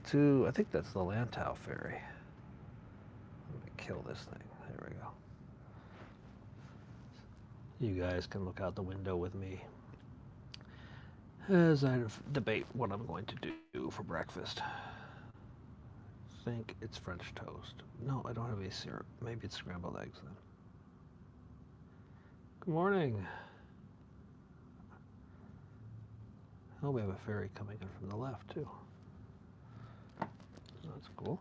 to, I think that's the Lantau Ferry. Let me kill this thing. There we go. You guys can look out the window with me as I debate what I'm going to do for breakfast. I think it's French toast. No, I don't have any syrup. Maybe it's scrambled eggs then. Good morning. Oh, we have a ferry coming in from the left, too. That's cool.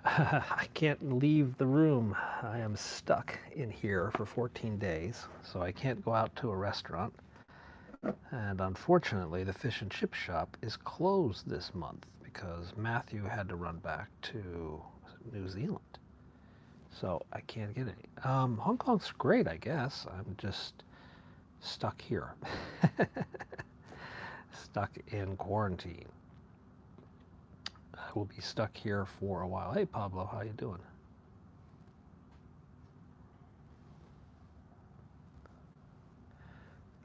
I can't leave the room. I am stuck in here for 14 days, so I can't go out to a restaurant. And unfortunately, the fish and chip shop is closed this month because Matthew had to run back to New Zealand. So I can't get any. Hong Kong's great, I guess. I'm just stuck here. Stuck in quarantine. I will be stuck here for a while. Hey, Pablo, how you doing?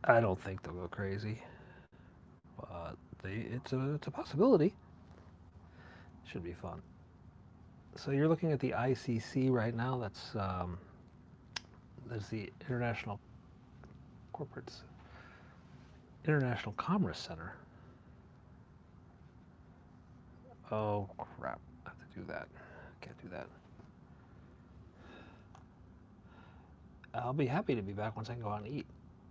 I don't think they'll go crazy, but it's a possibility. Should be fun. So you're looking at the ICC right now. That's the International Commerce Center. Oh crap! I have to do that. Can't do that. I'll be happy to be back once I can go out and eat.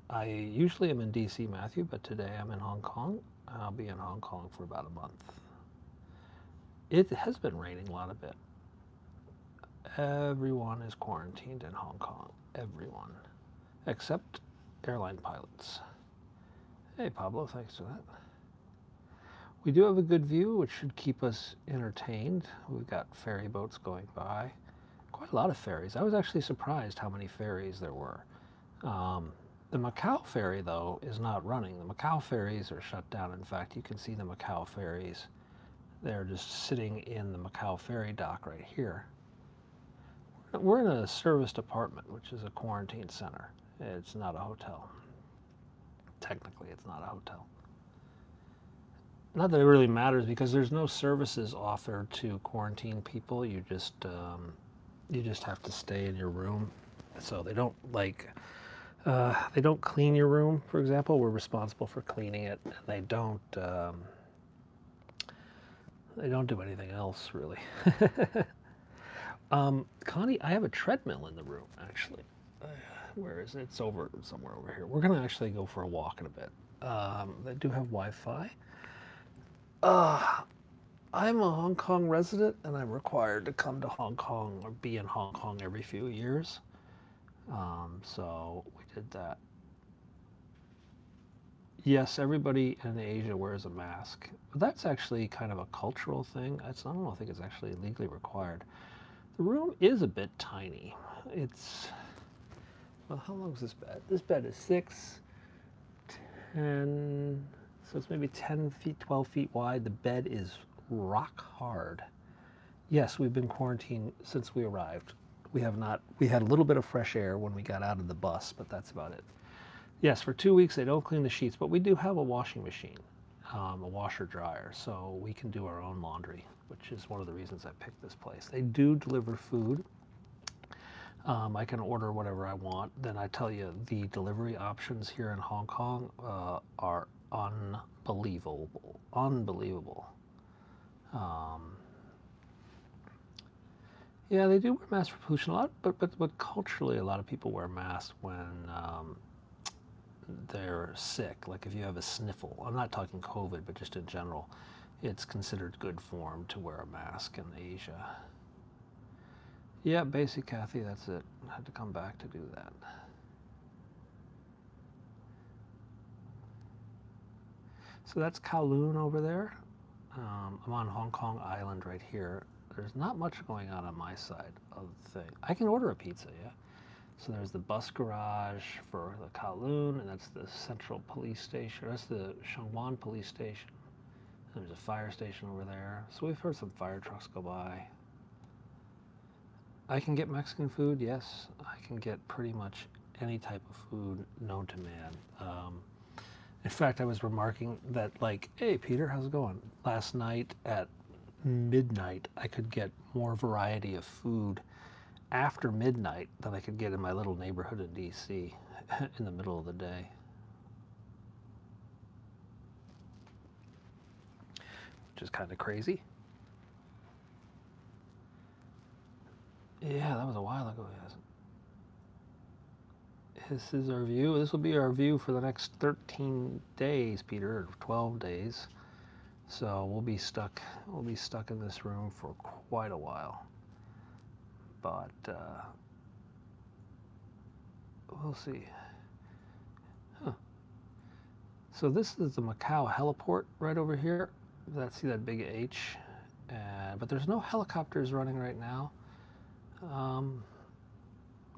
I usually am in DC, Matthew, but today I'm in Hong Kong. I'll be in Hong Kong for about a month. It has been raining a lot a bit. Everyone is quarantined in Hong Kong. Everyone. Except airline pilots. Hey, Pablo, thanks for that. We do have a good view, which should keep us entertained. We've got ferry boats going by. Quite a lot of ferries. I was actually surprised how many ferries there were. The Macau ferry, though, is not running. The Macau ferries are shut down. In fact, you can see the Macau ferries. They're just sitting in the Macau ferry dock right here. We're in a serviced apartment, which is a quarantine center. It's not a hotel. Technically, it's not a hotel. Not that it really matters because there's no services offered to quarantine people. You just have to stay in your room. So they don't they don't clean your room, for example. We're responsible for cleaning it. And they don't do anything else really. Connie, I have a treadmill in the room actually. Where is it? It's over somewhere over here. We're gonna actually go for a walk in a bit. They do have Wi-Fi. I'm a Hong Kong resident and I'm required to come to Hong Kong or be in Hong Kong every few years. So we did that. Yes, everybody in Asia wears a mask. But that's actually kind of a cultural thing. I don't think it's actually legally required. The room is a bit tiny. It's, well, how long is this bed? This bed is 6, 10, so it's maybe 10 feet, 12 feet wide. The bed is rock hard. Yes, we've been quarantined since we arrived. We have not, we had a little bit of fresh air when we got out of the bus, but that's about it. Yes, for 2 weeks they don't clean the sheets, but we do have a washing machine, a washer dryer, so we can do our own laundry, which is one of the reasons I picked this place. They do deliver food. I can order whatever I want. Then I tell you, the delivery options here in Hong Kong are unbelievable. Unbelievable. Yeah, they do wear masks for pollution a lot, but culturally, a lot of people wear masks when they're sick. Like if you have a sniffle, I'm not talking COVID, but just in general, it's considered good form to wear a mask in Asia. Yeah, basic Kathy, that's it. I had to come back to do that. So that's Kowloon over there. I'm on Hong Kong Island right here. There's not much going on my side of the thing. I can order a pizza, yeah. So there's the bus garage for the Kowloon, and that's the Central Police Station. That's the Shangwan Police Station. There's a fire station over there. So we've heard some fire trucks go by. I can get Mexican food, yes. I can get pretty much any type of food known to man. In fact, I was remarking that, like, hey, Peter, how's it going? Last night at midnight, I could get more variety of food after midnight than I could get in my little neighborhood in DC in the middle of the day. Which is kind of crazy. Yeah, that was a while ago, yes. This is our view. This will be our view for the next 13 days, Peter, or 12 days. So we'll be stuck in this room for quite a while. But we'll see. Huh. So this is the Macau heliport right over here. See that big H? But there's no helicopters running right now.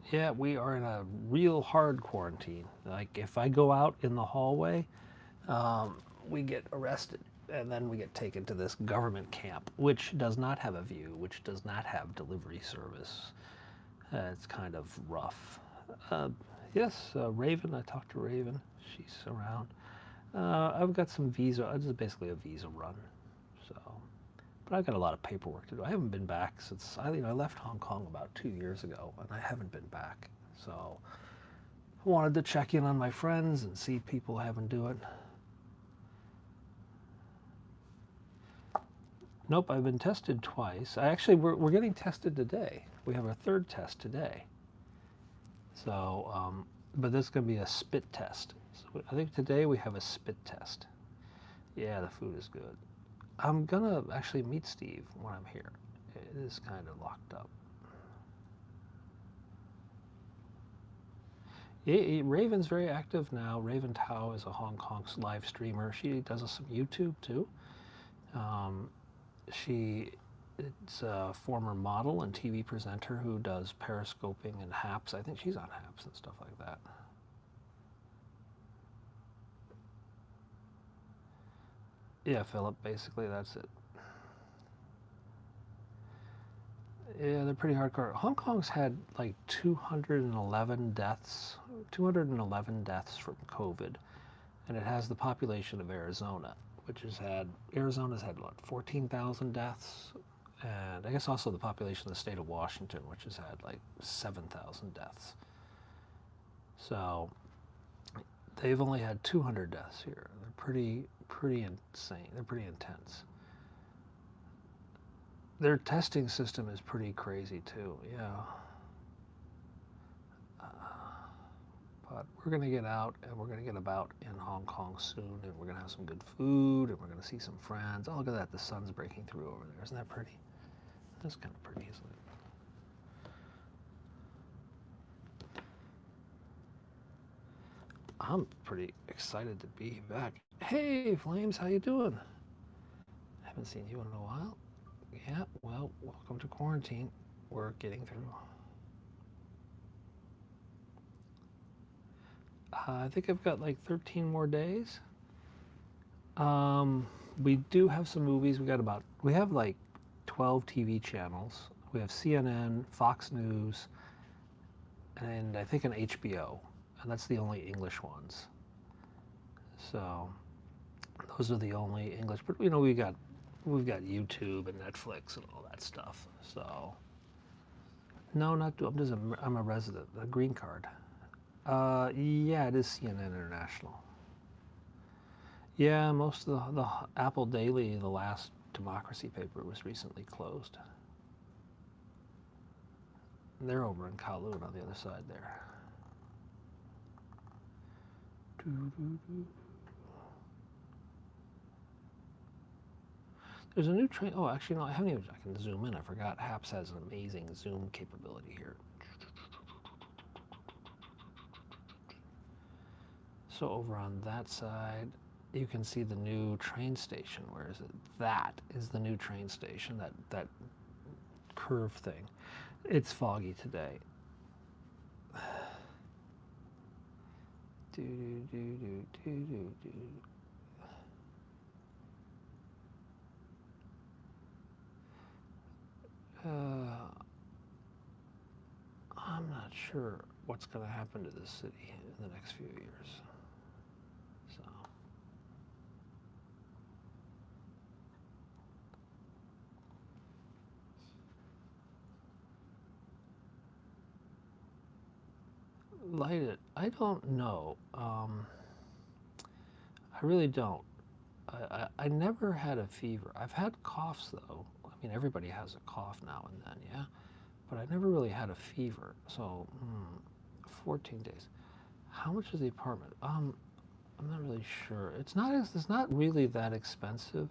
Yeah, we are in a real hard quarantine. Like, if I go out in the hallway, we get arrested, and then we get taken to this government camp, which does not have a view, which does not have delivery service. It's kind of rough. Yes, Raven, I talked to Raven. She's around. I've got some visa. This is basically a visa run. So, but I've got a lot of paperwork to do. I haven't been back since I left Hong Kong about 2 years ago, and I haven't been back. So I wanted to check in on my friends and see people having do it. Nope, I've been tested twice. We're getting tested today. We have our third test today. So, but this is going to be a spit test. So I think today we have a spit test. Yeah, the food is good. I'm gonna actually meet Steve when I'm here. It is kind of locked up. Yeah, Raven's very active now. Raven Tao is a Hong Kong live streamer. She does some YouTube too. She is a former model and TV presenter who does periscoping and haps. I think she's on haps and stuff like that. Yeah, Philip, basically that's it. Yeah, they're pretty hardcore. Hong Kong's had like 211 deaths from COVID, and it has the population of Arizona, Arizona's had what, 14,000 deaths, and I guess also the population of the state of Washington, which has had like 7,000 deaths. So they've only had 200 deaths here. They're pretty insane. They're pretty intense. Their testing system is pretty crazy too, yeah. But we're going to get out and we're going to get about in Hong Kong soon, and we're going to have some good food, and we're going to see some friends. Oh, look at that. The sun's breaking through over there. Isn't that pretty? That's kind of pretty, isn't it? I'm pretty excited to be back. Hey, Flames, how you doing? Haven't seen you in a while. Yeah, well, welcome to quarantine. We're getting through. I think I've got like 13 more days. We do have some movies. We have like 12 TV channels. We have CNN, Fox News, and I think an HBO, and that's the only English ones. So those are the only English. But we've got YouTube and Netflix and all that stuff. So no, not I'm a resident, a green card. Yeah, it is CNN International. Yeah, most of the Apple Daily, the last democracy paper, was recently closed. And they're over in Kowloon on the other side there. There's a new train. Oh, actually, no, I can zoom in. I forgot Haps has an amazing zoom capability here. So over on that side, you can see the new train station. Where is it? That is the new train station, that curve thing. It's foggy today. I'm not sure what's going to happen to this city in the next few years. So light it. I don't know. I really don't. I never had a fever. I've had coughs though. I mean, everybody has a cough now and then, yeah. But I never really had a fever. So, 14 days. How much is the apartment? I'm not really sure. It's not really that expensive.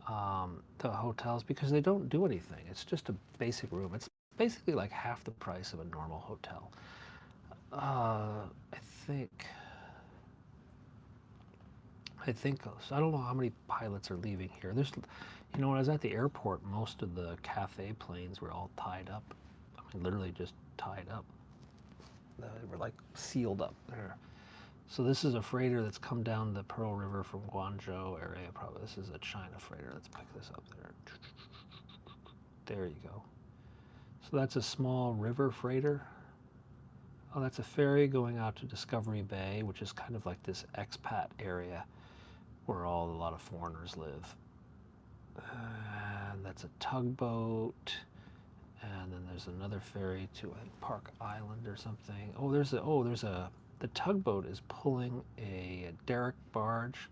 The hotels because they don't do anything. It's just a basic room. It's basically like half the price of a normal hotel. I think. I think so. I don't know how many pilots are leaving here. When I was at the airport, most of the Cathay planes were all tied up. I mean, literally just tied up. They were like sealed up there. So this is a freighter that's come down the Pearl River from Guangzhou area. Probably this is a China freighter. Let's pick this up there. There you go. So that's a small river freighter. Oh, that's a ferry going out to Discovery Bay, which is kind of like this expat area where a lot of foreigners live. And that's a tugboat. And then there's another ferry to Park Island or something. The tugboat is pulling a derrick barge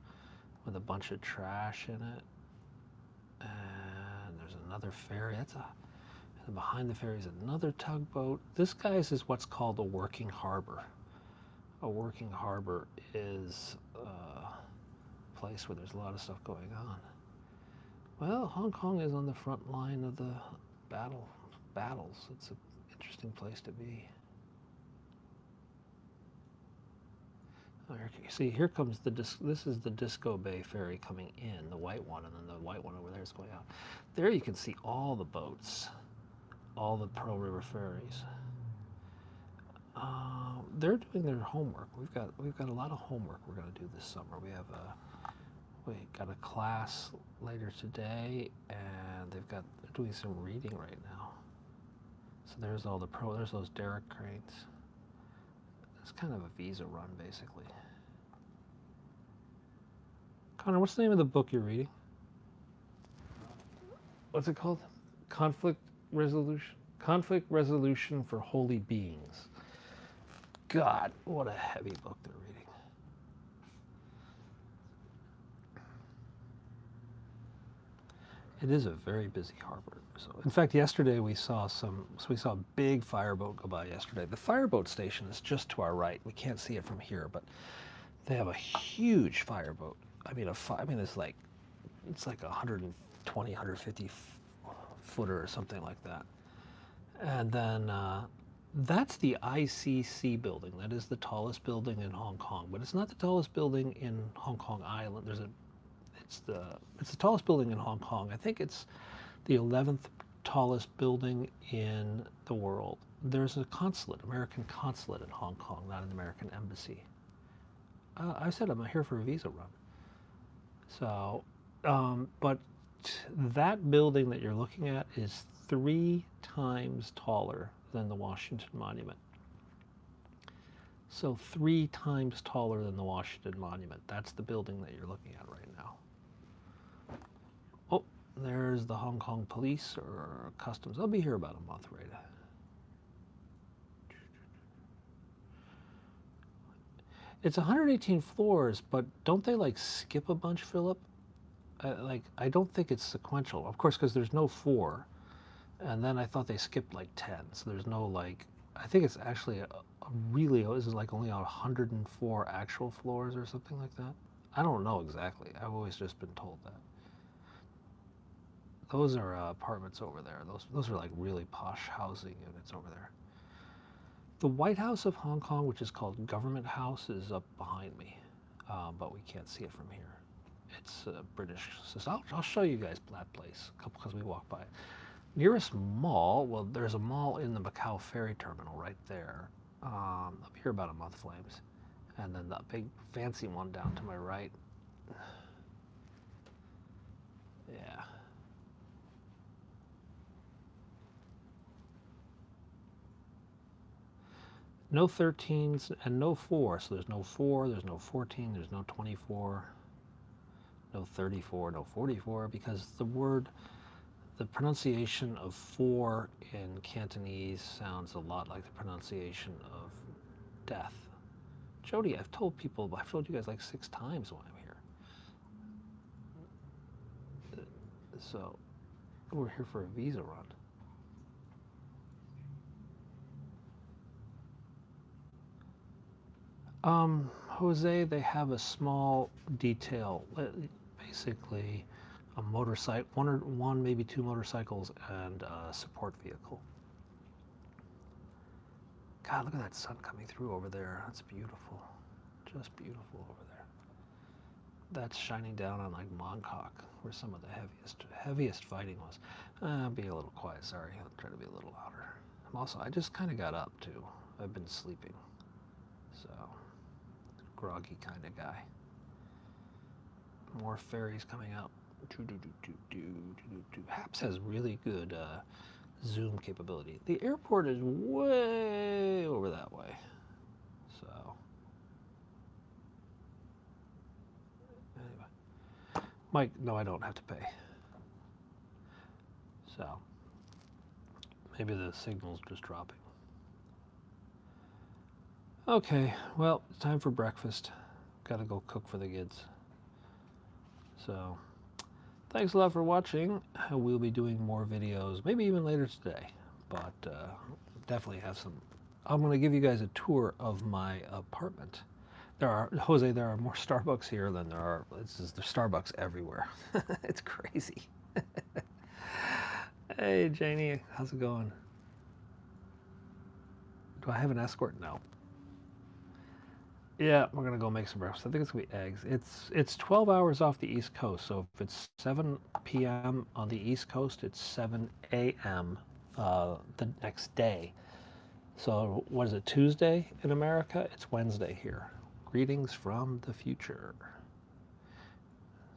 with a bunch of trash in it. And there's another ferry. And behind the ferry is another tugboat. This guy's is what's called a working harbor. A working harbor is a place where there's a lot of stuff going on. Well, Hong Kong is on the front line of the battles. It's an interesting place to be. Oh, see, here comes this is the Disco Bay ferry coming in, the white one, and then the white one over there is going out. There you can see all the boats, all the Pearl River ferries. They're doing their homework. We've got a lot of homework we're going to do this summer. We got a class later today, and they're doing some reading right now. So there's those derrick cranes. It's kind of a visa run, basically. Connor, what's the name of the book you're reading? What's it called? Conflict Resolution for Holy Beings. God, what a heavy book they're reading. It is a very busy harbor. So, in fact, yesterday we saw a big fireboat go by yesterday. The fireboat station is just to our right. We can't see it from here, but they have a huge fireboat. I mean, it's like 120, 150 footer or something like that. And then that's the ICC building. That is the tallest building in Hong Kong, but it's not the tallest building in Hong Kong Island. It's the tallest building in Hong Kong. I think it's the 11th tallest building in the world. There's a consulate, American consulate in Hong Kong, not an American embassy. I said I'm here for a visa run. So, but that building that you're looking at is 3 times taller than the Washington Monument. So 3 times taller than the Washington Monument. That's the building that you're looking at right now. Oh, there's the Hong Kong police or customs. They'll be here about a month, right? It's 118 floors, but don't they like skip a bunch, Philip? I don't think it's sequential. Of course, because there's no 4. And then I thought they skipped like 10. So there's no I think it's actually this is like only 104 actual floors or something like that. I don't know exactly. I've always just been told that. Those are apartments over there. Those are like really posh housing units over there. The White House of Hong Kong, which is called Government House, is up behind me, but we can't see it from here. It's a British system. I'll show you guys that place because we walk by it. Nearest mall, well, there's a mall in the Macau ferry terminal right there. I'll be here about a month, Flames. And then the big fancy one down to my right. Yeah. No 13s and no 4. So there's no 4, there's no 14, there's no 24, no 34, no 44, because the pronunciation of 4 in Cantonese sounds a lot like the pronunciation of death. Jody, I've told you guys like 6 times when I'm here. So, we're here for a visa run. Jose, they have a small detail, basically a motorcycle, one, maybe 2 motorcycles, and a support vehicle. God, look at that sun coming through over there. That's beautiful. Just beautiful over there. That's shining down on like Montauk, where some of the heaviest fighting was. I'm being a little quiet, sorry. I'll try to be a little louder. I just kind of got up too. I've been sleeping. So, groggy kind of guy. More ferries coming up. Haps has really good zoom capability. The airport is way over that way. So, anyway. Mike, no, I don't have to pay. So, maybe the signal's just dropping. Okay, well, it's time for breakfast. Gotta go cook for the kids. So, thanks a lot for watching. We'll be doing more videos, maybe even later today. But definitely have some. I'm going to give you guys a tour of my apartment. Jose, there are more Starbucks here than there are. There's Starbucks everywhere. It's crazy. Hey, Janie, how's it going? Do I have an escort? No. Yeah, we're gonna go make some breakfast. I think it's gonna be eggs. It's 12 hours off the East Coast, so if it's 7 p.m. on the East Coast, it's 7 a.m. The next day. So what is it, Tuesday in America? It's Wednesday here. Greetings from the future.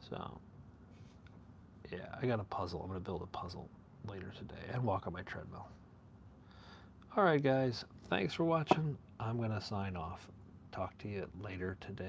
So, yeah, I got a puzzle. I'm gonna build a puzzle later today and walk on my treadmill. All right, guys, thanks for watching. I'm gonna sign off. Talk to you later today.